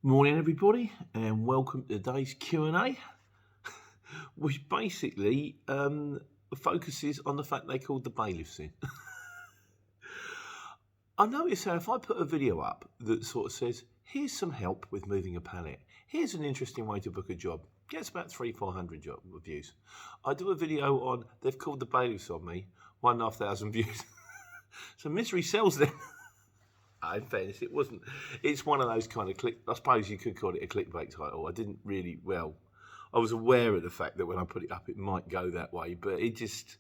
Morning, everybody, and welcome to today's Q&A, which basically focuses on the fact they called the bailiffs in. I noticed how if I put a video up that sort of says, here's some help with moving a pallet, here's an interesting way to book a job, gets about 300-400 views. I do a video on, they've called the bailiffs on me, 1,500 views. So misery sells then. In fairness, it wasn't. It's one of those kind of I suppose you could call it a clickbait title. I didn't really. Well, I was aware of the fact that when I put it up, it might go that way, but it just.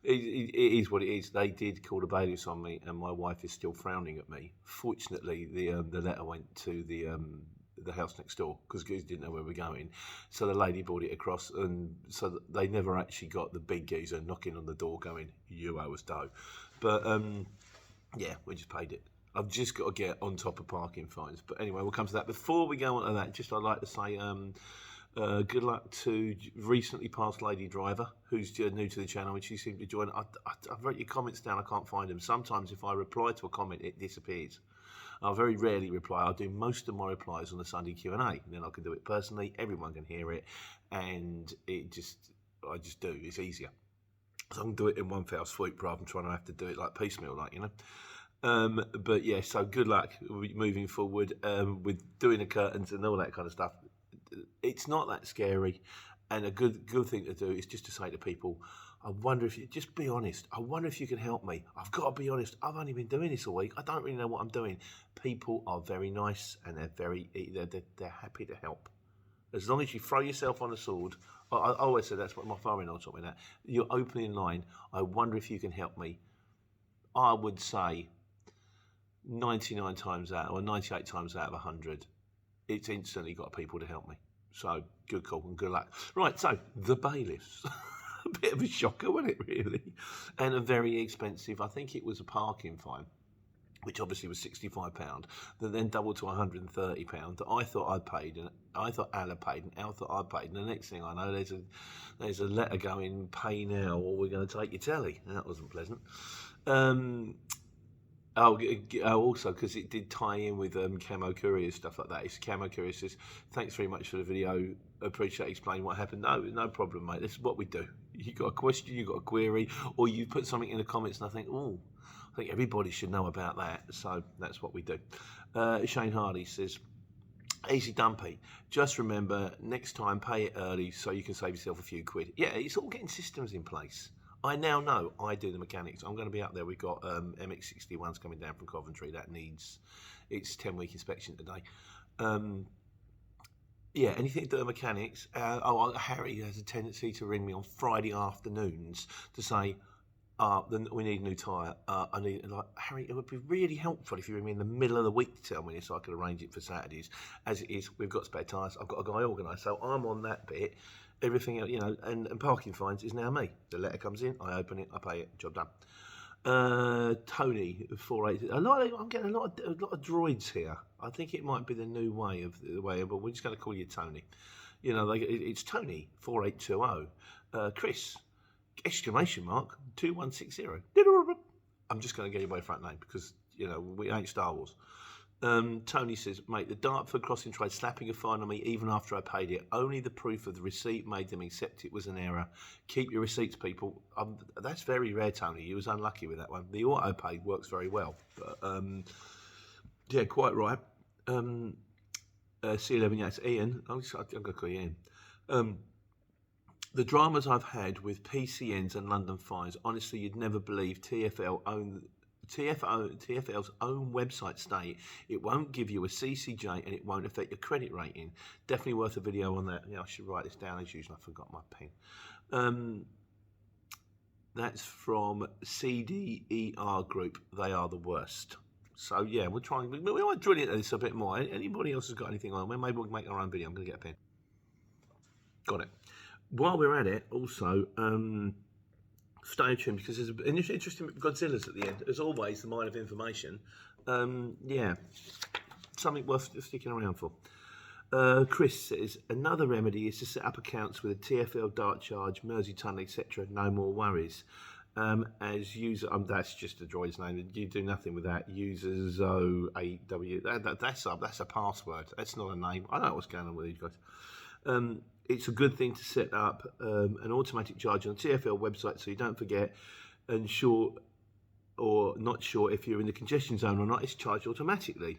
It is what it is. They did call the bailiffs on me, and my wife is still frowning at me. Fortunately, the letter went to the house next door because Goose didn't know where we're going. So the lady brought it across, and so they never actually got the big geezer knocking on the door going, "You owe us dough." But yeah, we just paid it. I've just got to get on top of parking fines. But anyway, we'll come to that. Before we go on to that, I'd like to say good luck to recently passed lady driver who's new to the channel and she seemed to join. I've wrote your comments down. I can't find them. Sometimes if I reply to a comment, it disappears. I very rarely reply. I'll do most of my replies on the Sunday Q&A. Then I can do it personally. Everyone can hear it. And I just do. It's easier. So I can do it in one fell swoop rather than trying to have to do it like piecemeal, but yeah, so good luck moving forward with doing the curtains and all that kind of stuff. It's not that scary, and a good thing to do is just to say to people, I wonder if you just be honest. I wonder if you can help me. I've got to be honest. I've only been doing this a week. I don't really know what I'm doing. People are very nice and they're happy to help. As long as you throw yourself on a sword, I always say that's what my father-in-law taught me. That you're opening line. I wonder if you can help me. I would say 99 times out, or 98 times out of 100, it's instantly got people to help me. So good call and good luck. Right, so the bailiffs. A bit of a shocker, wasn't it, really? And a very expensive, I think it was a parking fine, which obviously was £65, that then doubled to £130 that I thought I'd paid, and I thought Al had paid, and Al thought I'd paid, and the next thing I know, there's a letter going, pay now, or we're going to take your telly. And that wasn't pleasant. Also, because it did tie in with Camo Courier, stuff like that. It's Camo Courier says, thanks very much for the video. Appreciate explaining what happened. No problem, mate. This is what we do. You got a question, you got a query, or you put something in the comments and I think, I think everybody should know about that. So that's what we do. Shane Hardy says, easy dumpy. Just remember, next time pay it early so you can save yourself a few quid. Yeah, it's all getting systems in place. I now know I do the mechanics. I'm going to be up there. We've got MX-61s coming down from Coventry. That needs its 10-week inspection today. Yeah, anything to do with mechanics. Harry has a tendency to ring me on Friday afternoons to say, then we need a new tyre. Harry, it would be really helpful if you ring me in the middle of the week to tell me this so I could arrange it for Saturdays. As it is, we've got spare tyres. I've got a guy organised, so I'm on that bit. Everything else, and parking fines is now me. The letter comes in, I open it, I pay it, job done. Tony 48. I'm getting a lot of droids here. I think it might be the new way but we're just going to call you Tony. It's Tony 4820. Chris exclamation mark 2160. I'm just going to get your boyfriend name because we ain't Star Wars. Tony says, mate, the Dartford crossing tried slapping a fine on me even after I paid it. Only the proof of the receipt made them accept it was an error. Keep your receipts, people. That's very rare, Tony. You was unlucky with that one. The auto paid works very well. But, yeah, quite right. C11, yes, Ian. I'm going to call you Ian. The dramas I've had with PCNs and London fines, honestly, you'd never believe TfL's own website state it won't give you a CCJ and it won't affect your credit rating. Definitely worth a video on that. Yeah, I should write this down as usual. I forgot my pen. That's from CDER Group. They are the worst. So yeah, we might drill into this a bit more. Anybody else has got anything on? Maybe we'll make our own video. I'm going to get a pen. Got it. While we're at it, also, stay tuned because there's an interesting Godzilla's at the end. As always, the mine of information. Yeah, something worth sticking around for. Chris says, another remedy is to set up accounts with a TfL, Dart Charge, Mersey Tunnel, etc. No more worries. as user. That's just a droid's name. You do nothing with that. User ZO8W. That's a password. That's not a name. I don't know what's going on with these guys. It's a good thing to set up an automatic charge on the TfL website so you don't forget. And sure or not sure if you're in the congestion zone or not, it's charged automatically.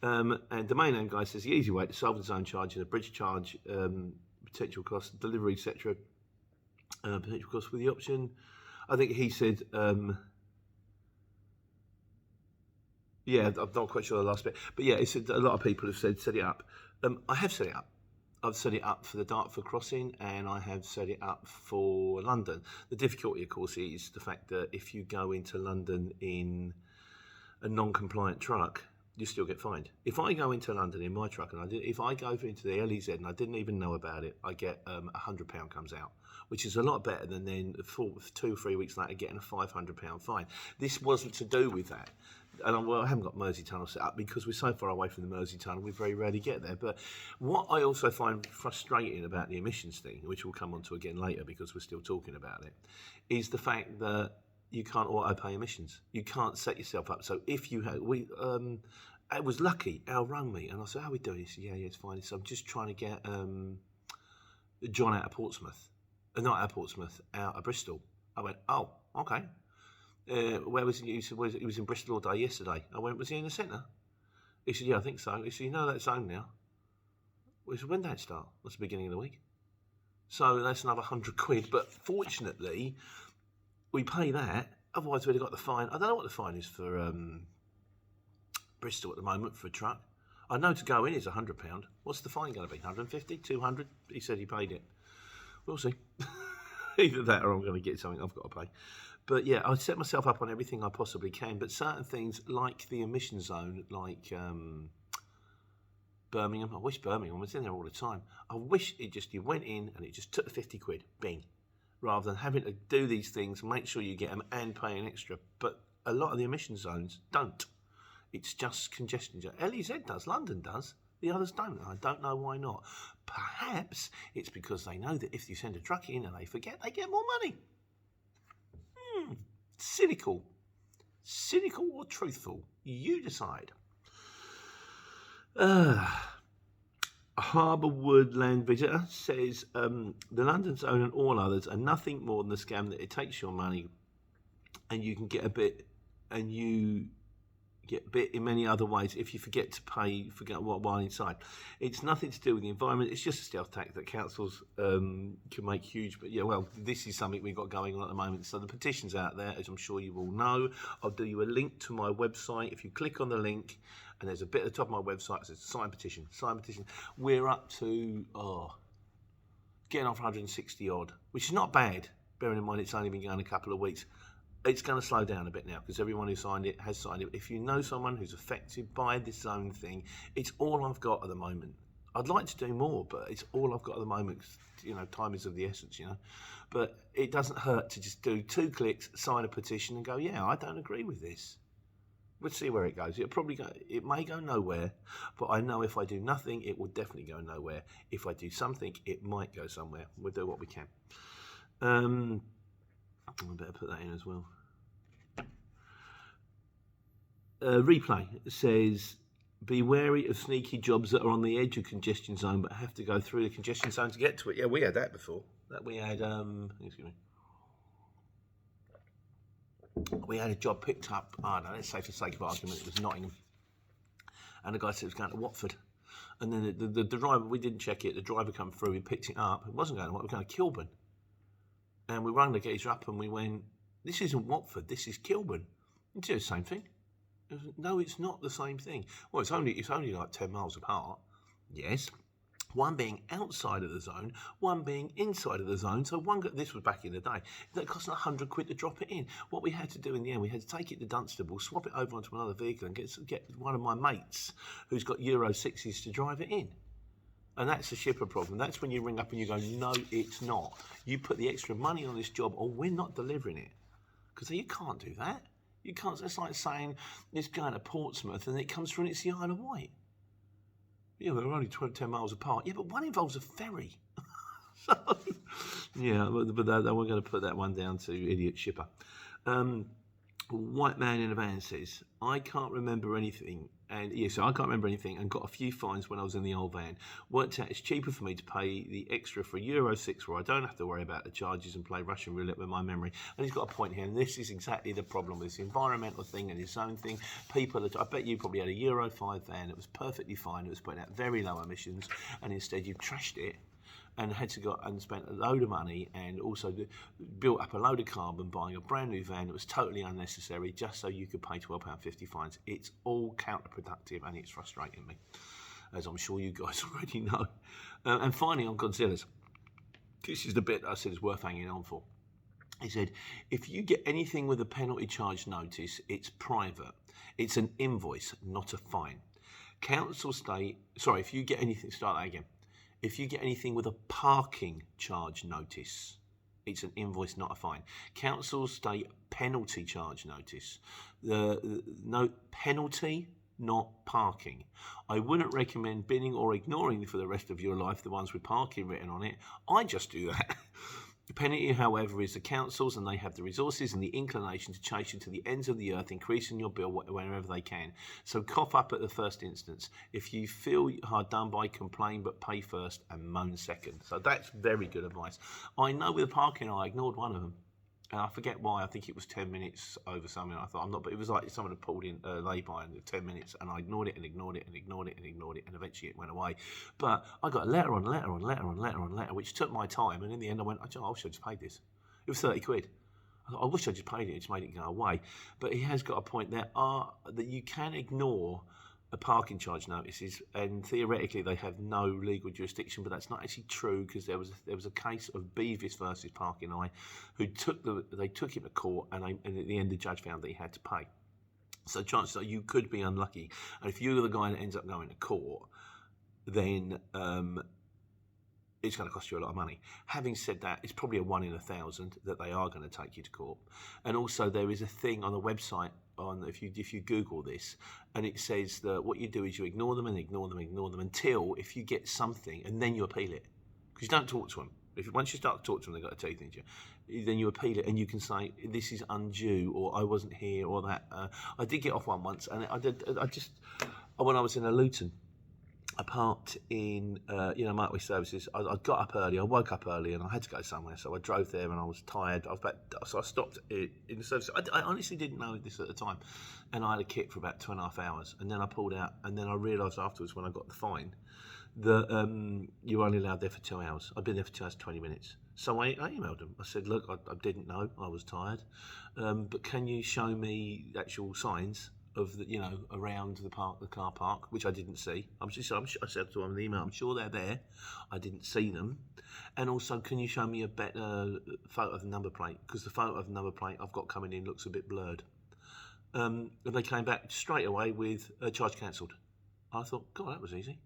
And Domain Name Guy says the easy way to solve the zone charge and a bridge charge, potential cost, delivery, etc. Potential cost with the option. I think he said, yeah, I'm not quite sure the last bit, but yeah, he said a lot of people have said set it up. I have set it up. I've set it up for the Dartford crossing and I have set it up for London. The difficulty, of course, is the fact that if you go into London in a non-compliant truck, you still get fined. If I go into London in my truck and if I go into the LEZ and I didn't even know about it, I get £100 comes out, which is a lot better than then 2 or 3 weeks later getting a £500 fine. This wasn't to do with that. And I haven't got Mersey Tunnel set up because we're so far away from the Mersey Tunnel, we very rarely get there. But what I also find frustrating about the emissions thing, which we'll come on to again later because we're still talking about it, is the fact that you can't auto-pay emissions. You can't set yourself up. So if you had, I was lucky, Al rang me and I said, how are we doing? He said, yeah, it's fine. So I'm just trying to get John out of Portsmouth. Not out of Portsmouth, out of Bristol. I went, oh, okay. Where was he? He said, he was in Bristol all day yesterday. I went, was he in the centre? He said, yeah, I think so. He said, you know that zone now? He said, when did that start? That's the beginning of the week. So that's another £100. But fortunately, we pay that. Otherwise, we'd have got the fine. I don't know what the fine is for Bristol at the moment for a truck. I know to go in is £100. What's the fine going to be? 150, 200? He said he paid it. We'll see. Either that or I'm going to get something I've got to pay. But yeah, I set myself up on everything I possibly can. But certain things like the emission zone, like Birmingham, I wish Birmingham was in there all the time. I wish you went in and it just took the £50, bing, rather than having to do these things, make sure you get them and pay an extra. But a lot of the emission zones don't. It's just congestion. LEZ does, London does. The others don't. I don't know why not. Perhaps it's because they know that if you send a truck in and they forget, they get more money. Cynical. Cynical or truthful? You decide. Harbourwood Land Visitor says the London Zone and all others are nothing more than a scam that it takes your money and you can get a bit, and you get bit in many other ways if you forget to pay, forget what while inside. It's nothing to do with the environment. It's just a stealth tactic that councils can make huge. But yeah, well, this is something we've got going on at the moment. So the petition's out there, as I'm sure you all know. I'll do you a link to my website. If you click on the link, and there's a bit at the top of my website that says sign petition. Sign petition. We're up to getting off 160 odd, which is not bad. Bearing in mind it's only been going a couple of weeks. It's going to slow down a bit now because everyone who signed it has signed it. If you know someone who's affected by this zone thing, it's all I've got at the moment. I'd like to do more, but it's all I've got at the moment. You know, time is of the essence, you know. But it doesn't hurt to just do 2 clicks, sign a petition and go, yeah, I don't agree with this. We'll see where it goes. It may go nowhere, but I know if I do nothing, it will definitely go nowhere. If I do something, it might go somewhere. We'll do what we can. I better put that in as well. Replay says, be wary of sneaky jobs that are on the edge of congestion zone but have to go through the congestion zone to get to it. Yeah, we had that before. We had a job picked up, I don't know, let's say for the sake of argument, it was Nottingham. And the guy said it was going to Watford. And then the driver, we didn't check it, the driver come through, he picked it up. It wasn't going to Watford, it was going to Kilburn. And we rang the geezer up and we went, this isn't Watford, this is Kilburn. It's the same thing. No, it's not the same thing. Well, it's only like 10 miles apart. Yes. One being outside of the zone, one being inside of the zone. So this was back in the day. That cost £100 to drop it in. What we had to do in the end, we had to take it to Dunstable, swap it over onto another vehicle and get one of my mates who's got Euro 6s to drive it in. And that's the shipper problem. That's when you ring up and you go, no, it's not. You put the extra money on this job or we're not delivering it. Because you can't do that. You can't. It's like saying it's going to Portsmouth and it comes through and it's the Isle of Wight. Yeah, they're only 10 miles apart. Yeah, but one involves a ferry. So, yeah, but we're going to put that one down to idiot shipper. White man in a van says, I can't remember anything. And yeah, so I can't remember anything and got a few fines when I was in the old van. Worked out it's cheaper for me to pay the extra for Euro 6 where I don't have to worry about the charges and play Russian roulette with my memory. And he's got a point here, and this is exactly the problem with this environmental thing and his own thing. I bet you probably had a Euro 5 van. It was perfectly fine. It was putting out very low emissions, and instead you've trashed it and had to go and spent a load of money and also built up a load of carbon buying a brand new van that was totally unnecessary just so you could pay £12.50 fines. It's all counterproductive and it's frustrating me, as I'm sure you guys already know. And finally on Godzilla's, this is the bit that I said is worth hanging on for. He said, if you get anything with a penalty charge notice, it's private. It's an invoice, not a fine. If you get anything, start that again. If you get anything with a parking charge notice, it's an invoice, not a fine. Councils state penalty charge notice. No penalty, not parking. I wouldn't recommend binning or ignoring for the rest of your life the ones with parking written on it. I just do that. The penalty, however, is the councils, and they have the resources and the inclination to chase you to the ends of the earth, increasing your bill whenever they can. So cough up at the first instance. If you feel hard done by, complain, but pay first and moan second. So that's very good advice. I know with parking, I ignored one of them. And I forget why. I think it was 10 minutes over something. I thought I'm not, but it was like someone had pulled in lay-by in 10 minutes, and I ignored it and ignored it and ignored it and ignored it, and eventually it went away. But I got a letter on letter on letter on letter on letter, which took my time, and in the end I went, I wish I just paid this. It was 30 quid. I wish I just paid it. It just made it go away. But he has got a point there that you can ignore a parking charge notices, and theoretically they have no legal jurisdiction, but that's not actually true, because there was a case of Beavis versus Parking Eye, who they took him to court, and at the end the judge found that he had to pay. So chances are you could be unlucky, and if you're the guy that ends up going to court, then it's going to cost you a lot of money. Having said that, it's probably a 1 in 1,000 that they are going to take you to court. And also there is a thing on the website, if you Google this, and it says that what you do is you ignore them and ignore them, ignore them until if you get something, and then you appeal it, because you don't talk to them. Once you start to talk to them, they've got to tell you things. Then you appeal it, and you can say this is undue, or I wasn't here, or that. I did get off one once, and when I was in a Luton. I parked in, motorway services. I got up early. I woke up early, and I had to go somewhere. So I drove there, and I was tired. So I stopped in the service. I honestly didn't know this at the time, and I had a kit for about 2.5 hours. And then I pulled out, and then I realised afterwards when I got the fine that you were only allowed there for 2 hours. I'd been there for 2 hours 20 minutes. So I emailed them. I said, look, I didn't know. I was tired, but can you show me actual signs of around the car park, which I didn't see. I said to them in the email, I'm sure they're there. I didn't see them. And also, can you show me a better photo of the number plate? Because the photo of the number plate I've got coming in looks a bit blurred. And they came back straight away with a charge cancelled. I thought, God, that was easy.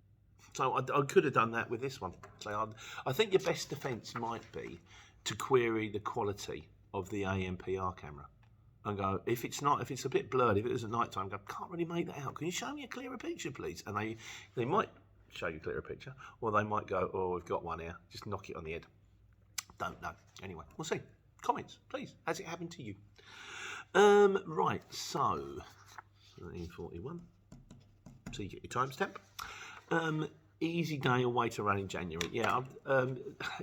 So I could have done that with this one. So I think your best defence might be to query the quality of the ANPR camera. And go, if it's a bit blurred, if it is at night time, go, can't really make that out. Can you show me a clearer picture, please? And they might show you a clearer picture, or they might go, oh, we've got one here. Just knock it on the head. Don't know. Anyway, we'll see. Comments, please. Has it happened to you? Right, so 13:41. So you get your timestamp. Easy day away to run in January. Yeah,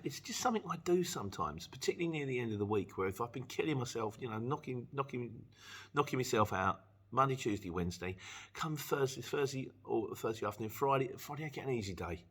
it's just something I do sometimes, particularly near the end of the week, where if I've been killing myself, knocking myself out, Monday, Tuesday, Wednesday, come Thursday afternoon, Friday I get an easy day.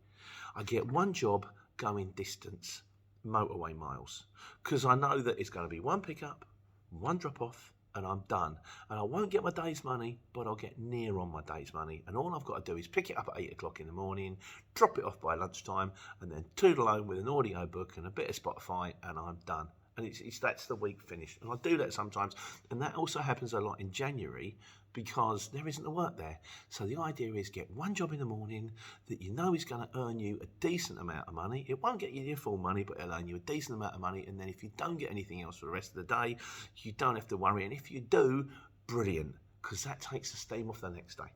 I get one job going distance, motorway miles, because I know that it's going to be one pickup, one drop off, and I'm done. And I won't get my day's money, but I'll get near on my day's money. And all I've got to do is pick it up at 8 o'clock in the morning, drop it off by lunchtime, and then toodle home with an audio book and a bit of Spotify, and I'm done. And that's the week finished. And I do that sometimes. And that also happens a lot in January because there isn't the work there. So the idea is get one job in the morning that you know is going to earn you a decent amount of money. It won't get you your full money, but it'll earn you a decent amount of money. And then if you don't get anything else for the rest of the day, you don't have to worry. And if you do, brilliant, because that takes the steam off the next day.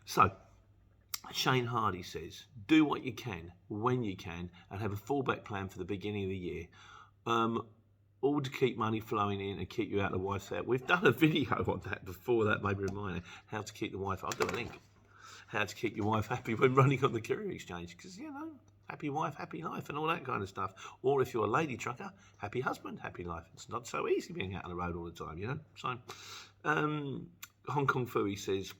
So Shane Hardy says, do what you can, when you can, and have a fallback plan for the beginning of the year. All to keep money flowing in and keep you out of the wife's hair. We've done a video on that before, that made me remind me. How to keep the wife, I'll do a link. How to keep your wife happy when running on the career exchange. Because, happy wife, happy life and all that kind of stuff. Or if you're a lady trucker, happy husband, happy life. It's not so easy being out on the road all the time, So, Hong Kong Fooey says,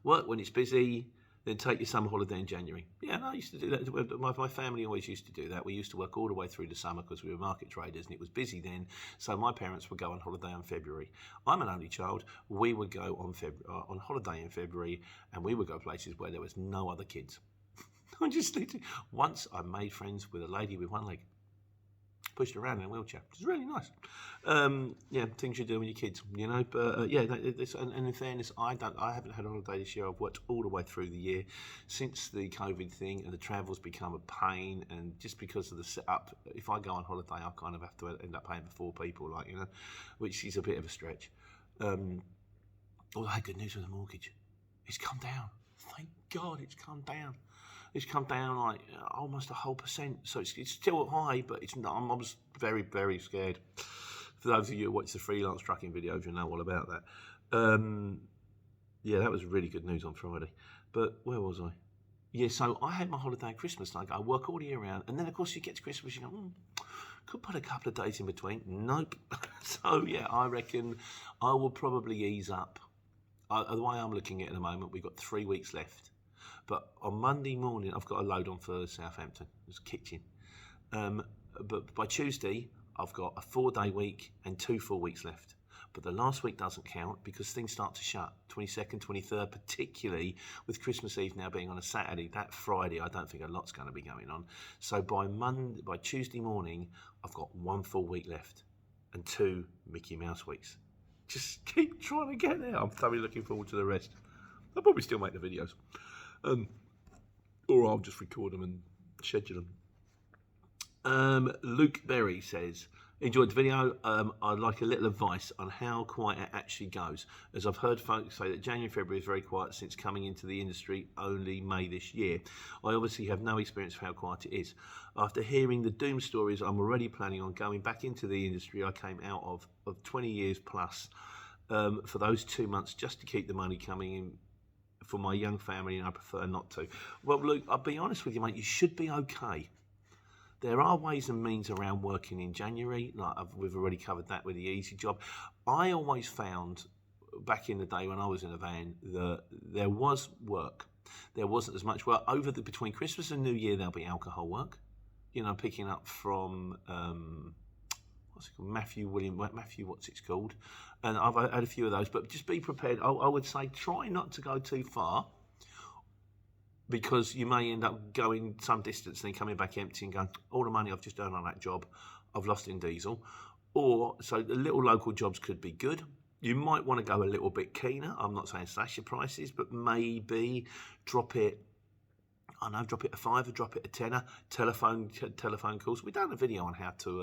work when it's busy, then take your summer holiday in January. Yeah, I used to do that. My family always used to do that. We used to work all the way through the summer because we were market traders and it was busy then. So my parents would go on holiday in February. I'm an only child. We would go on holiday in February, and we would go places where there was no other kids. Once I made friends with a lady with one leg. Pushed around in a wheelchair. It was really nice. Things you do when you're kids, But and in fairness, I haven't had a holiday this year. I've worked all the way through the year since the COVID thing, and the travel's become a pain. And just because of the setup, if I go on holiday, I kind of have to end up paying for 4 people, which is a bit of a stretch. Although I had good news with the mortgage. It's come down. Thank God, it's come down. It's come down like almost a whole %. So it's still high, but it's not. I was very, very scared. For those of you who watch the freelance trucking videos, you know all about that. That was really good news on Friday. But where was I? Yeah, so I had my holiday at Christmas. Like I work all year round, and then of course you get to Christmas, you go, could put a couple of days in between. Nope. So yeah, I reckon I will probably ease up. The way I'm looking at it at the moment, we've got 3 weeks left. But on Monday morning, I've got a load on for Southampton. It's kitchen. But by Tuesday, I've got a 4-day week and 2 full weeks left. But the last week doesn't count because things start to shut. 22nd, 23rd, particularly with Christmas Eve now being on a Saturday. That Friday, I don't think a lot's going to be going on. So by Tuesday morning, I've got 1 full week left and 2 Mickey Mouse weeks. Just keep trying to get there. I'm thoroughly looking forward to the rest. I'll probably still make the videos. Or I'll just record them and schedule them. Luke Berry says, enjoyed the video. I'd like a little advice on how quiet it actually goes, as I've heard folks say that January, February is very quiet since coming into the industry only May this year. I obviously have no experience of how quiet it is. After hearing the doom stories, I'm already planning on going back into the industry I came out of 20 years plus for those 2 months just to keep the money coming in for my young family, and I prefer not to. Well, Luke, I'll be honest with you, mate, you should be okay. There are ways and means around working in January, we've already covered that with the Easy Job. I always found, back in the day when I was in a van, that there was work. There wasn't as much work. Between Christmas and New Year, there'll be alcohol work. Picking up from... what's it called? Matthew, what's it called? And I've had a few of those, but just be prepared. I would say try not to go too far, because you may end up going some distance and then coming back empty and going, all the money I've just earned on that job, I've lost in diesel. So the little local jobs could be good. You might want to go a little bit keener. I'm not saying slash your prices, but maybe drop it a £5, drop it a £10. Telephone calls. We've done a video on how to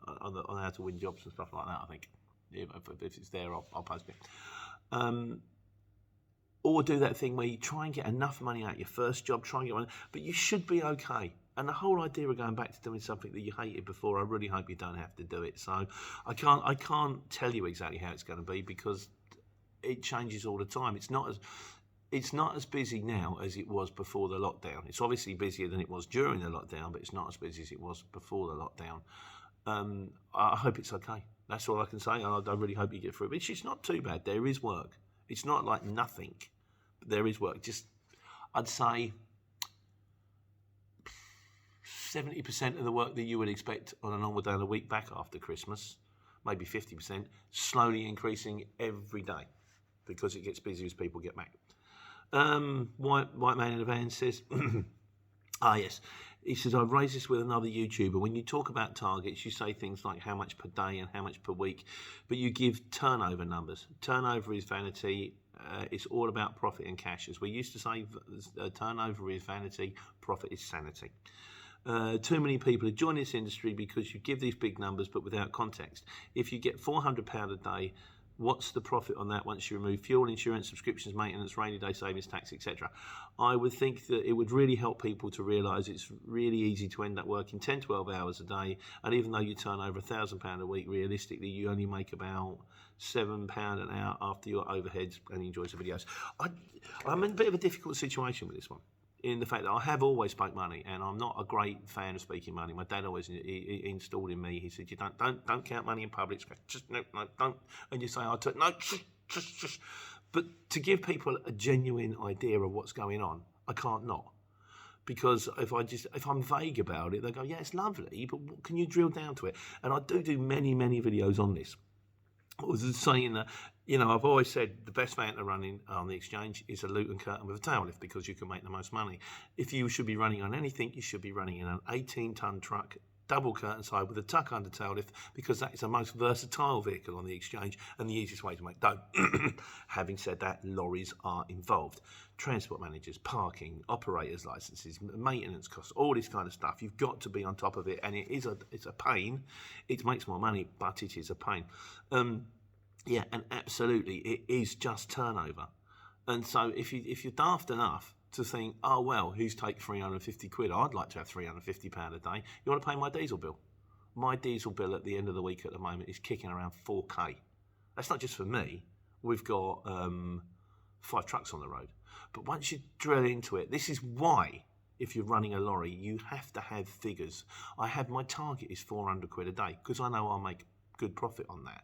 on how to win jobs and stuff like that. I think if it's there, I'll post it. Or do that thing where you try and get enough money out of your first job, try and get one, but you should be okay. And the whole idea of going back to doing something that you hated before, I really hope you don't have to do it. So I can't tell you exactly how it's going to be, because it changes all the time. It's not as busy now as it was before the lockdown. It's obviously busier than it was during the lockdown, but it's not as busy as it was before the lockdown. I hope it's okay. That's all I can say. I really hope you get through it. It's not too bad. There is work. It's not like nothing. But there is work. I'd say 70% of the work that you would expect on a normal day of the week back after Christmas, maybe 50%, slowly increasing every day because it gets busy as people get back. White man in a van says, yes. He says, I've raised this with another YouTuber. When you talk about targets, you say things like how much per day and how much per week, but you give turnover numbers. Turnover is vanity. It's all about profit and cash. As we used to say, turnover is vanity, profit is sanity. Too many people are joining this industry because you give these big numbers but without context. If you get £400 a day, What's the profit on that once you remove fuel, insurance, subscriptions, maintenance, rainy day savings, tax, etc.? I would think that it would really help people to realise it's really easy to end up working 10, 12 hours a day, and even though you turn over £1,000 a week, realistically, you only make about £7 an hour after your overheads, and he enjoys the videos. I'm in a bit of a difficult situation with this one, in the fact that I have always spoke money, and I'm not a great fan of speaking money. My dad always installed in me. He said, "You don't count money in public. Just no, don't." And you say, "I took no." Just. But to give people a genuine idea of what's going on, I can't not. Because if I'm vague about it, they go, "Yeah, it's lovely, but what, can you drill down to it?" And I do many videos on this. I was saying that, I've always said the best van to run on the exchange is a Luton curtain with a tail lift, because you can make the most money. If you should be running on anything, you should be running in an 18-ton truck, double curtain side with a tuck under tail lift, because that is the most versatile vehicle on the exchange and the easiest way to make dough. Having said that, lorries are involved. Transport managers, parking, operators' licenses, maintenance costs, all this kind of stuff. You've got to be on top of it, and it's a pain. It makes more money, but it is a pain. Yeah, and absolutely, it is just turnover. And so if you're daft enough to think, oh, well, who's take 350 quid? I'd like to have £350 a day. You want to pay my diesel bill? My diesel bill at the end of the week at the moment is kicking around 4k. That's not just for me. We've got 5 trucks on the road. But once you drill into it, this is why, if you're running a lorry, you have to have figures. My target is 400 quid a day, because I know I'll make good profit on that.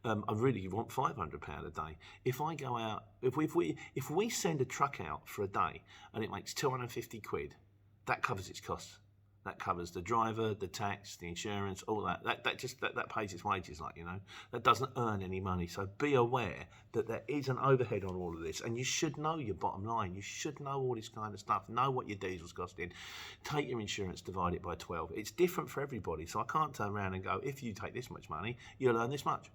I really want £500 a day. If I go out, if we send a truck out for a day and it makes 250 quid, that covers its costs. That covers the driver, the tax, the insurance, all that. That pays its wages, That doesn't earn any money. So be aware that there is an overhead on all of this, and you should know your bottom line. You should know all this kind of stuff. Know what your diesel's costing. Take your insurance, divide it by 12. It's different for everybody. So I can't turn around and go, if you take this much money, you'll earn this much.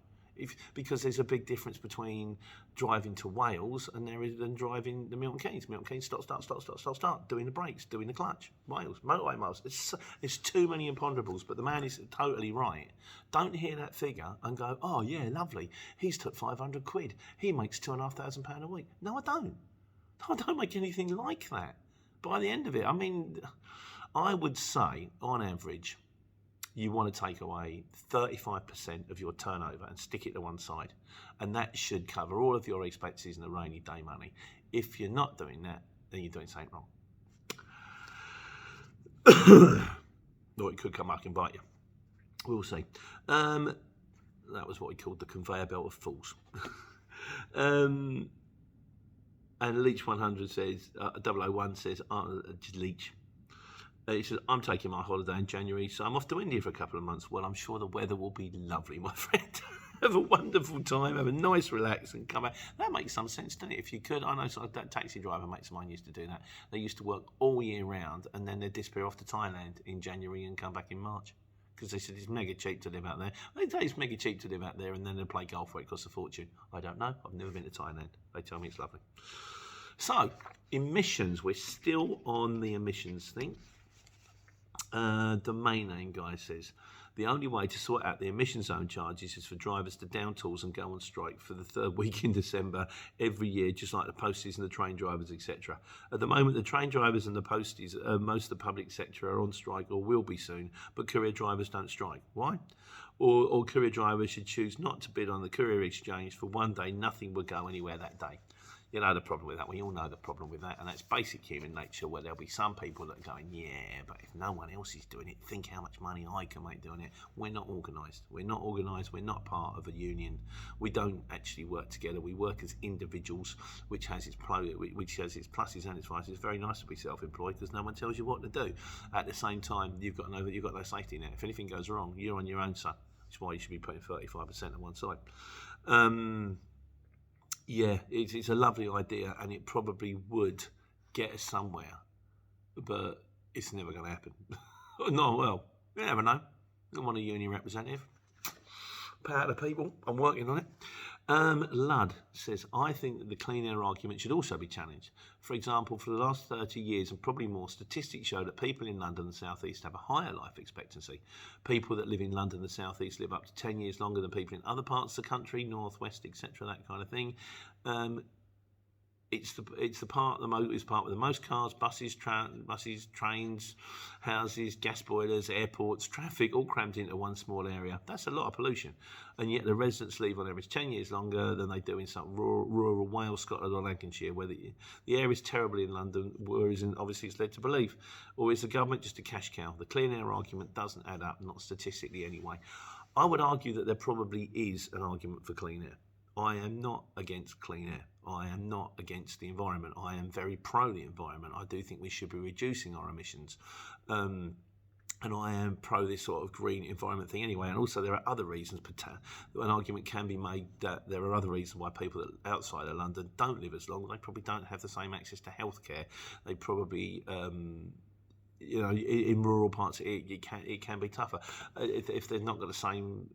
Because there's a big difference between driving to Wales and driving the Milton Keynes. Milton Keynes, start, doing the brakes, doing the clutch. Wales, motorway miles. There's too many imponderables, but the man is totally right. Don't hear that figure and go, oh yeah, lovely, he's took 500 quid. He makes £2,500 a week. No, I don't. I don't make anything like that. By the end of it, I would say, on average, you want to take away 35% of your turnover and stick it to one side. And that should cover all of your expenses and the rainy day money. If you're not doing that, then you're doing something wrong. Or it could come back and bite you. We'll see. That was what we called the conveyor belt of fools. And Leech 100 says, 001 says, just Leech. He says, I'm taking my holiday in January, so I'm off to India for a couple of months. Well, I'm sure the weather will be lovely, my friend. Have a wonderful time, have a nice relax and come back. That makes some sense, doesn't it? If you could, I know that taxi driver mates of mine used to do that. They used to work all year round and then they'd disappear off to Thailand in January and come back in March. Because they said it's mega cheap to live out there. They say it's mega cheap to live out there and then they play golf where it costs a fortune. I don't know. I've never been to Thailand. They tell me it's lovely. So, emissions. We're still on the emissions thing. Domain name guy says, the only way to sort out the emission zone charges is for drivers to down tools and go on strike for the 3rd week in December every year, just like the posties and the train drivers, etc. At the moment, the train drivers and the posties, most of the public sector are on strike or will be soon, but courier drivers don't strike. Why? Or courier drivers should choose not to bid on the courier exchange for one day. Nothing will go anywhere that day. You know the problem with that. We all know the problem with that, and that's basic human nature, where there'll be some people that are going, yeah, but if no one else is doing it, think how much money I can make doing it. We're not organised. We're not organised. We're not part of a union. We don't actually work together. We work as individuals, which has its pluses and its minuses. It's very nice to be self-employed because no one tells you what to do. At the same time, you've got to know that you've got no safety net. If anything goes wrong, you're on your own, son. That's why you should be putting 35% on one side. Yeah, it's a lovely idea, and it probably would get us somewhere, but it's never going to happen. No, well, you never know. I'm not a union representative. Pay out to people. I'm working on it. Ludd says, I think that the clean air argument should also be challenged. For example, for the last 30 years and probably more, statistics show that people in London and the South East have a higher life expectancy. People that live in London and the South East live up to 10 years longer than people in other parts of the country, North, West, etc., that kind of thing. It's the part is part with the most cars, buses, trains, houses, gas boilers, airports, traffic, all crammed into one small area. That's a lot of pollution, and yet the residents live on average 10 years longer than they do in some rural Wales, Scotland, or Lancashire, where the air is terrible in London, whereas obviously it's led to belief. Or is the government just a cash cow? The clean air argument doesn't add up, not statistically anyway. I would argue that there probably is an argument for clean air. I am not against clean air. I am not against the environment. I am very pro the environment. I do think we should be reducing our emissions. And I am pro this sort of green environment thing anyway. And also there are other reasons. An argument can be made that there are other reasons why people outside of London don't live as long. They probably don't have the same access to healthcare. They probably... in rural parts, it can be tougher if they've not got the same,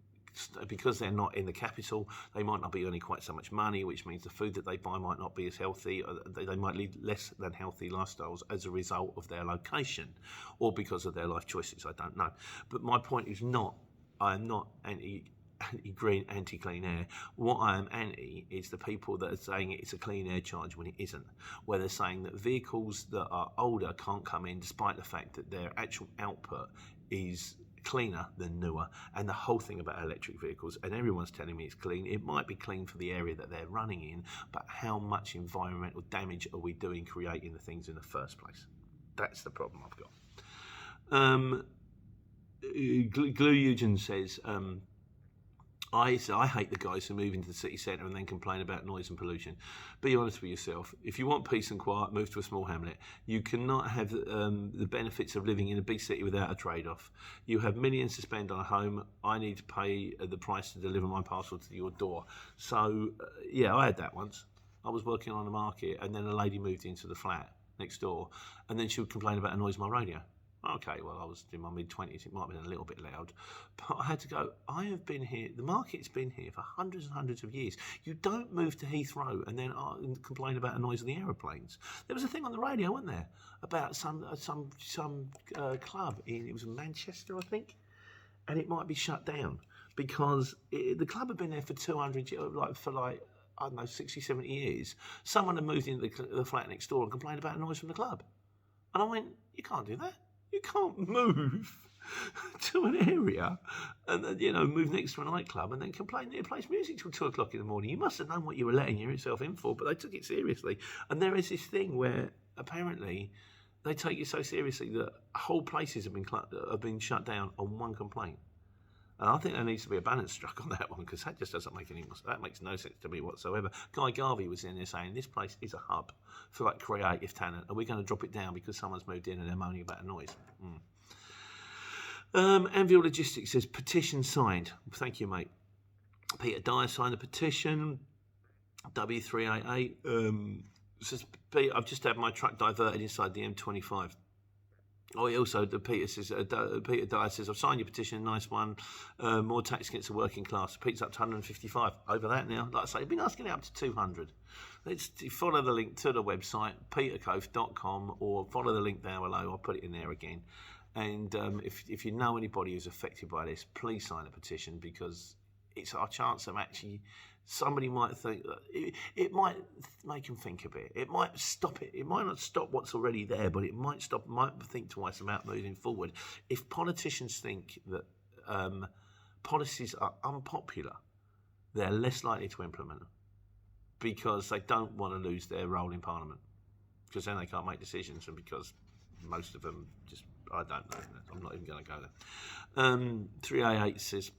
because they're not in the capital. They might not be earning quite so much money, which means the food that they buy might not be as healthy. They might lead less than healthy lifestyles as a result of their location, or because of their life choices. I don't know. But my point is I am not anti-green, anti-clean air. What I am anti is the people that are saying it's a clean air charge when it isn't, where they're saying that vehicles that are older can't come in despite the fact that their actual output is cleaner than newer, and the whole thing about electric vehicles, and everyone's telling me it's clean. It might be clean for the area that they're running in, but how much environmental damage are we doing creating the things in the first place? That's the problem I've got. Glue Eugen says, I hate the guys who move into the city centre and then complain about noise and pollution. Be honest with yourself. If you want peace and quiet, move to a small hamlet. You cannot have the benefits of living in a big city without a trade-off. You have millions to spend on a home. I need to pay the price to deliver my parcel to your door. So, I had that once. I was working on the market, and then a lady moved into the flat next door, and then she would complain about the noise on my radio. Okay, well, I was in my mid-20s. It might have been a little bit loud. But I had to go, I have been here, the market's been here for hundreds and hundreds of years. You don't move to Heathrow and then complain about the noise of the aeroplanes. There was a thing on the radio, wasn't there, about some club it was in Manchester, I think, and it might be shut down because the club had been there for 200 years, I don't know, 60, 70 years. Someone had moved into the flat next door and complained about the noise from the club. And I went, you can't do that. You can't move to an area and then, move next to a nightclub and then complain that it plays music till 2 o'clock in the morning. You must have known what you were letting yourself in for, but they took it seriously. And there is this thing where apparently they take it so seriously that whole places have been shut down on one complaint. And I think there needs to be a balance struck on that one, because that just doesn't make that makes no sense to me whatsoever. Guy Garvey was in there saying this place is a hub for creative talent, and we're going to drop it down because someone's moved in and they're moaning about the noise. Anvil Logistics says petition signed. Thank you, mate. Peter Dyer signed the petition. W388 says, I've just had my truck diverted inside the M25. Oh, Peter Dyer says, I've signed your petition, nice one. More tax against the working class. Pete's up to 155. Over that now. Like I say, I've been asking it up to 200. Let's follow the link to the website, petercove.com, or follow the link down below. I'll put it in there again. And if you know anybody who's affected by this, please sign a petition, because it's our chance of actually... Somebody might think it might make them think a bit. It might stop it. It might not stop what's already there, but it might think twice about moving forward. If politicians think that policies are unpopular, they're less likely to implement them, because they don't want to lose their role in Parliament, because then they can't make decisions, and because most of them just, I don't know. I'm not even going to go there. 3A8 says,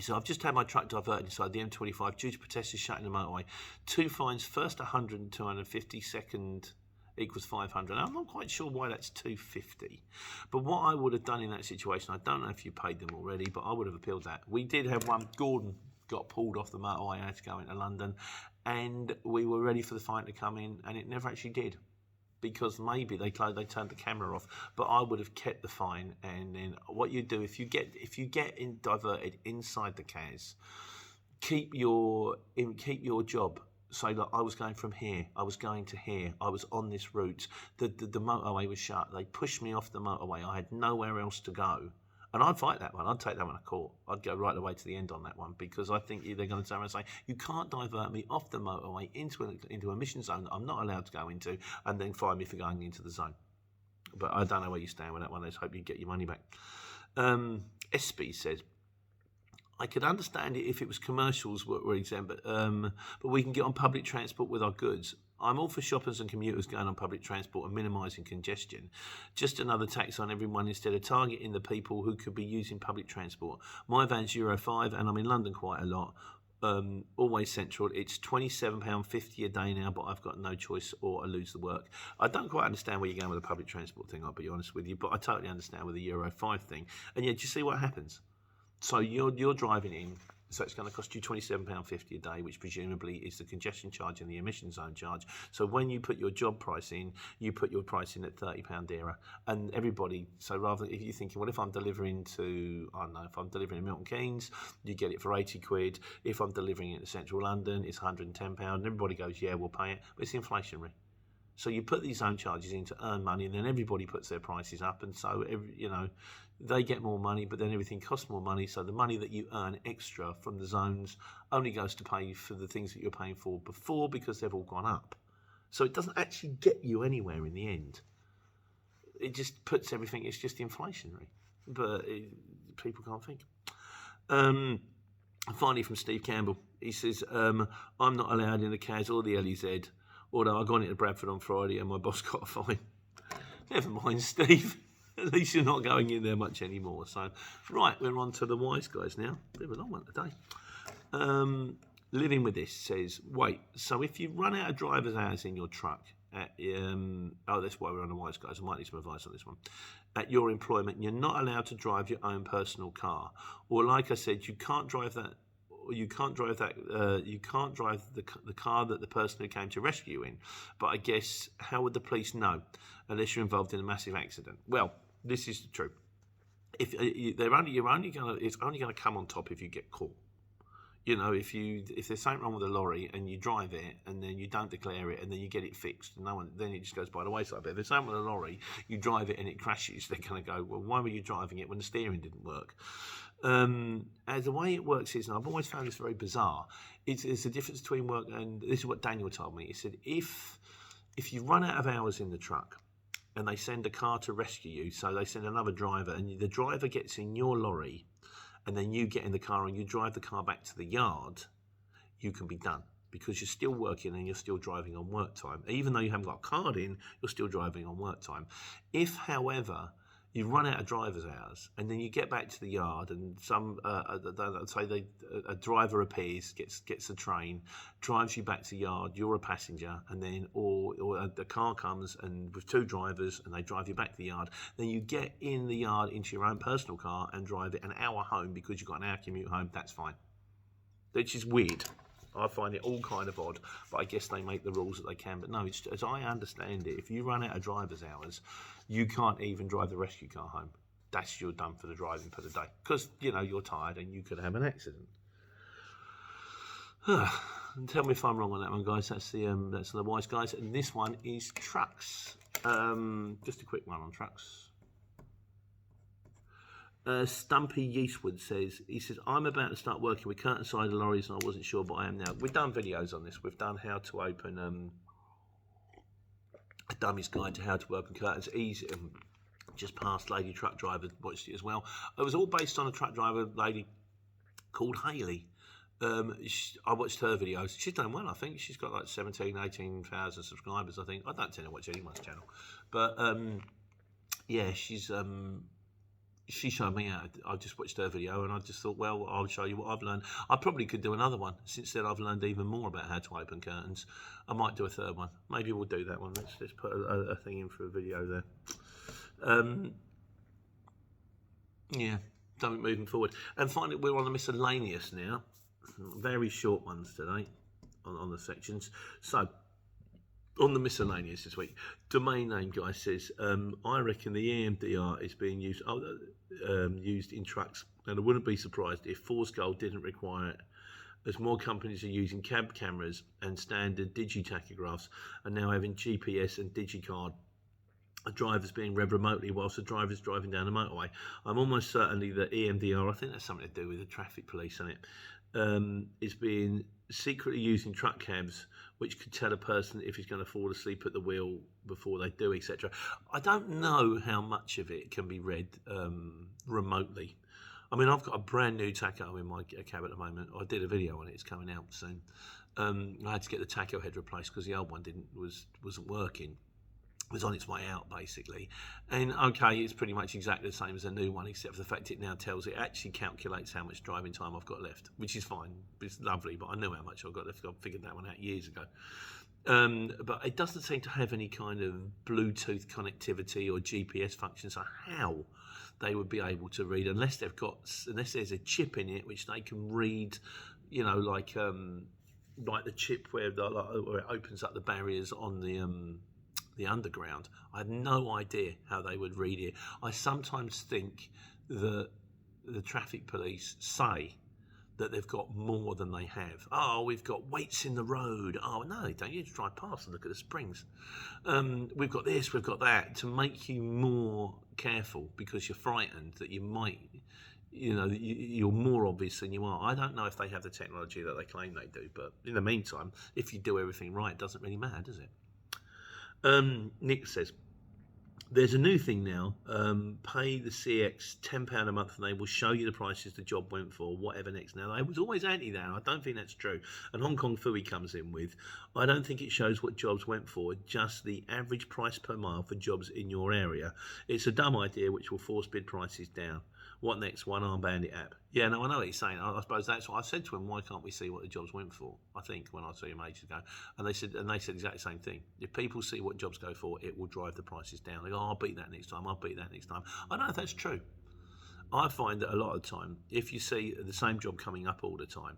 so I've just had my truck diverted inside the M25 due to protesters shutting the motorway. 2 fines, first 100 and 250, second equals 500. Now, I'm not quite sure why that's 250. But what I would have done in that situation, I don't know if you paid them already, but I would have appealed that. We did have one. Gordon got pulled off the motorway and had to go into London, and we were ready for the fine to come in, and it never actually did, because maybe they turned the camera off. But I would have kept the fine, and then what you do if you get diverted inside the CAS, keep your job. Say, look, I was going from here, I was going to here, I was on this route. The motorway was shut. They pushed me off the motorway. I had nowhere else to go. And I'd fight that one. I'd take that one to court. I'd go right the way to the end on that one, because I think they're going to turn around and say, you can't divert me off the motorway into a mission zone that I'm not allowed to go into, and then fine me for going into the zone. But I don't know where you stand with that one. Let's hope you get your money back. SB says, I could understand it if it was commercials were exempt, but we can get on public transport with our goods. I'm all for shoppers and commuters going on public transport and minimising congestion. Just another tax on everyone instead of targeting the people who could be using public transport. My van's Euro 5 and I'm in London quite a lot. Always central. It's £27.50 a day now, but I've got no choice or I lose the work. I don't quite understand where you're going with the public transport thing, I'll be honest with you, but I totally understand with the Euro 5 thing. And yeah, do you see what happens? So you're driving in, so it's going to cost you £27.50 a day, which presumably is the congestion charge and the emission zone charge. So when you put your job price in, you put your price in at £30 dearer. And everybody, so rather, if you're thinking, well, if I'm delivering to, I don't know, if I'm delivering in Milton Keynes, you get it for 80 quid. If I'm delivering it to central London, it's £110. And everybody goes, yeah, we'll pay it. But it's inflationary. So you put these zone charges in to earn money, and then everybody puts their prices up, and so they get more money, but then everything costs more money. So the money that you earn extra from the zones only goes to pay for the things that you're paying for before, because they've all gone up. So it doesn't actually get you anywhere in the end. It just puts everything. It's just inflationary, but people can't think. Finally, from Steve Campbell, he says, "I'm not allowed in the CAS or the LEZ." Although I got into Bradford on Friday and my boss got a fine. Never mind, Steve. At least you're not going in there much anymore. So, right, we're on to the wise guys now. Bit of a long one today. Living with this says, wait, so if you run out of driver's hours in your truck, that's why we're on the wise guys. I might need some advice on this one. At your employment, you're not allowed to drive your own personal car. Or like I said, you can't drive that. You can't drive the car that the person who came to rescue you in. But I guess, how would the police know unless you're involved in a massive accident? Well, this is the truth. If it's only going to come on top if you get caught. You know, if there's something wrong with a lorry and you drive it and then you don't declare it and then you get it fixed, then it just goes by the wayside. But if there's something with a lorry, you drive it and it crashes, they're going to go, well, why were you driving it when the steering didn't work? As the way it works is, and I've always found this very bizarre, it's the difference between work, and this is what Daniel told me. He said, if you run out of hours in the truck and they send a car to rescue you, so they send another driver and the driver gets in your lorry, and then you get in the car and you drive the car back to the yard, you can be done, because you're still working and you're still driving on work time. Even though you haven't got a card in, you're still driving on work time. If, however, you run out of driver's hours and then you get back to the yard and a driver appears, gets the train, drives you back to the yard, you're a passenger, and then or the car comes and with two drivers and they drive you back to the yard, then you get in the yard into your own personal car and drive it an hour home because you've got an hour commute home, that's fine. Which is weird. I find it all kind of odd, but I guess they make the rules that they can. But no, as I understand it, if you run out of driver's hours, you can't even drive the rescue car home. You're done for the driving for the day, because you're tired and you could have an accident. And tell me if I'm wrong on that one, guys. That's the wise guys, and this one is trucks. Just a quick one on trucks. Stumpy Yeastwood says, I'm about to start working with curtain side lorries and I wasn't sure, but I am now. We've done videos on this. We've done how to open a dummy's guide to how to open curtains. Easy. Just past Lady Truck Driver watched it as well. It was all based on a truck driver lady called Hayley. I watched her videos. She's done well, I think. She's got like 18,000 subscribers, I think. I don't tend to watch anyone's channel. But yeah, she showed me how. I just watched her video and I just thought, well, I'll show you what I've learned. I probably could do another one. Since then, I've learned even more about how to open curtains. I might do a third one. Maybe we'll do that one. Let's put a thing in for a video there. Yeah, something moving forward. And finally, we're on the miscellaneous now. Very short ones today on the sections. So, on the miscellaneous this week, domain name guy says, I reckon the EMDR is being used in trucks, and I wouldn't be surprised if Force Gold didn't require it as more companies are using cab cameras and standard digitachographs and now having GPS and digicard drivers being read remotely whilst the driver is driving down the motorway. I'm almost certainly that EMDR, I think that's something to do with the traffic police, isn't it, is being secretly used in truck cabs, which could tell a person if he's going to fall asleep at the wheel before they do, etc. I don't know how much of it can be read remotely. I mean, I've got a brand new tacho in my cab at the moment. I did a video on it. It's coming out soon. I had to get the tacho head replaced because the old one wasn't working. It was on its way out, basically. And okay, it's pretty much exactly the same as a new one, except for the fact it now it actually calculates how much driving time I've got left, which is fine. It's lovely, but I knew how much I've got left. I figured that one out years ago. But it doesn't seem to have any kind of Bluetooth connectivity or GPS function. So how they would be able to read, unless there's a chip in it which they can read, like the chip where it opens up the barriers on the underground. I had no idea how they would read it. I sometimes think that the traffic police say that they've got more than they have. Oh, we've got weights in the road. Oh, no, they don't. You just drive past and look at the springs. We've got this, we've got that, to make you more careful because you're frightened that you might, you're more obvious than you are. I don't know if they have the technology that they claim they do, but in the meantime, if you do everything right, it doesn't really matter, does it? Nick says, there's a new thing now. Pay the CX £10 a month and they will show you the prices the job went for, whatever next. Now, I was always anti that. I don't think that's true. And Hong Kong Fooey comes in with, I don't think it shows what jobs went for, just the average price per mile for jobs in your area. It's a dumb idea which will force bid prices down. What next? One Arm Bandit app. Yeah, no, I know what he's saying. I suppose that's what I said to him. Why can't we see what the jobs went for? I think when I saw him ages ago, and they said exactly the same thing. If people see what jobs go for, it will drive the prices down. They go, I'll beat that next time. I'll beat that next time. I don't know if that's true. I find that a lot of the time, if you see the same job coming up all the time,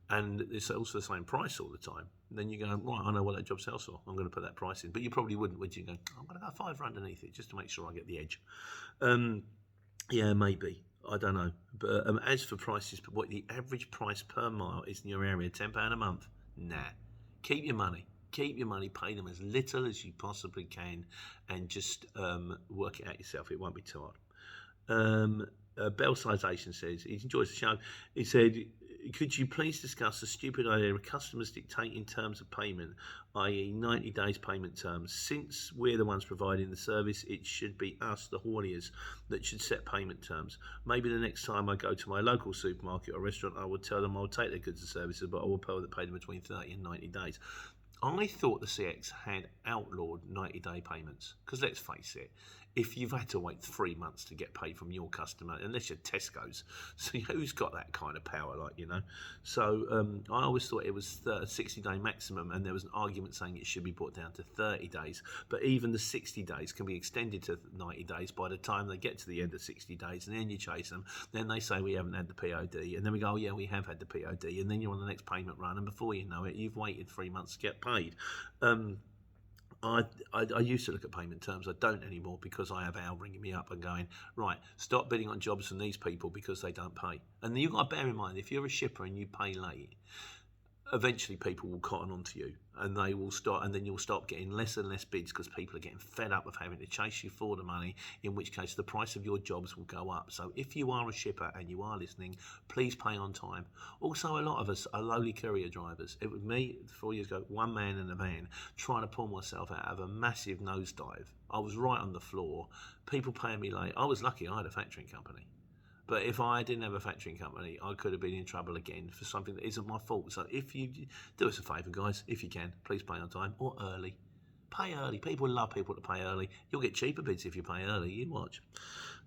and it's also the same price all the time, then you go, right, I know what that job sells for. I'm going to put that price in. But you probably wouldn't, would you? Go, I'm going to go £5 underneath it just to make sure I get the edge. Yeah, maybe. I don't know. But as for prices, what the average price per mile is in your area, £10 a month? Nah. Keep your money. Keep your money. Pay them as little as you possibly can and just work it out yourself. It won't be too hard. Belsization says, he enjoys the show. He said, could you please discuss the stupid idea of customers dictating terms of payment, i.e. 90 days payment terms? Since we're the ones providing the service, it should be us, the hauliers, that should set payment terms. Maybe the next time I go to my local supermarket or restaurant, I will tell them I'll take their goods and services, but I will pay them between 30 and 90 days. I thought the CX had outlawed 90-day payments, because let's face it, if you've had to wait 3 months to get paid from your customer, unless you're Tesco's, so who's got that kind of power, So I always thought it was a 60-day maximum, and there was an argument saying it should be brought down to 30 days. But even the 60 days can be extended to 90 days by the time they get to the end of 60 days, and then you chase them. Then they say we haven't had the POD, and then we go, oh yeah, we have had the POD, and then you're on the next payment run, and before you know it, you've waited 3 months to get paid. I used to look at payment terms. I don't anymore because I have Al ringing me up and going, right, stop bidding on jobs from these people because they don't pay. And you've got to bear in mind, if you're a shipper and you pay late, eventually people will cotton onto you and they will start, and then you'll start getting less and less bids because people are getting fed up of having to chase you for the money, in which case the price of your jobs will go up. So if you are a shipper and you are listening, please pay on time. Also, a lot of us are lowly courier drivers. It was me 4 years ago, one man in a van, trying to pull myself out of a massive nosedive. I was right on the floor, people paying me late. I was lucky I had a factoring company. But if I didn't have a factoring company, I could have been in trouble again for something that isn't my fault. So if you do us a favour, guys, if you can, please pay on time or early. Pay early. People love people to pay early. You'll get cheaper bids if you pay early. You watch.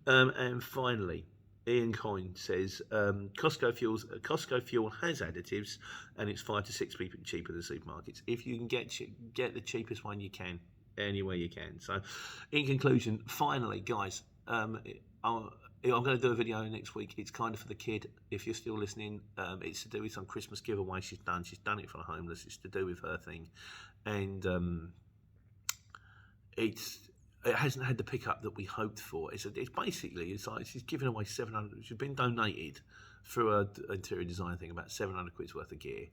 And finally, Ian Coyne says Costco fuel has additives, and it's 5 to 6p cheaper than supermarkets. If you can get the cheapest one you can, anywhere you can. So, in conclusion, finally, guys, I'm going to do a video next week. It's kind of for the kid, if you're still listening. It's to do with some Christmas giveaway she's done. She's done it for the homeless. It's to do with her thing. And it hasn't had the pickup that we hoped for. It's basically, it's like she's given away 700. She's been donated through an interior design thing, about 700 quid's worth of gear,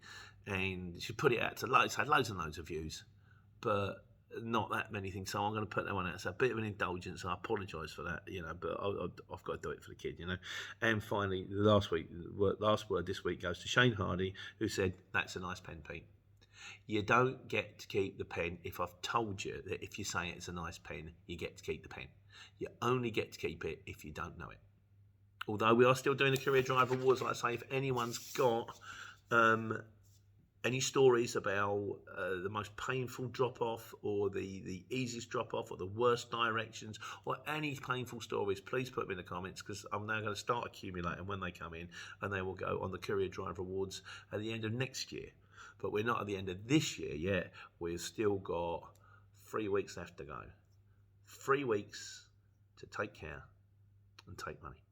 and she put it out to loads, had loads and loads of views, but not that many things. So I'm going to put that one out. It's a bit of an indulgence. I apologise for that, but I've got to do it for the kid, And finally, last word this week goes to Shane Hardy, who said, "That's a nice pen, Pete. You don't get to keep the pen if I've told you that if you say it's a nice pen, you get to keep the pen. You only get to keep it if you don't know it." Although we are still doing the Career Driver Awards, like I say, if anyone's got any stories about the most painful drop-off or the easiest drop-off or the worst directions or any painful stories, please put them in the comments, because I'm now going to start accumulating when they come in, and they will go on the Career Driver Awards at the end of next year. But we're not at the end of this year yet. We've still got 3 weeks left to go. 3 weeks to take care and take money.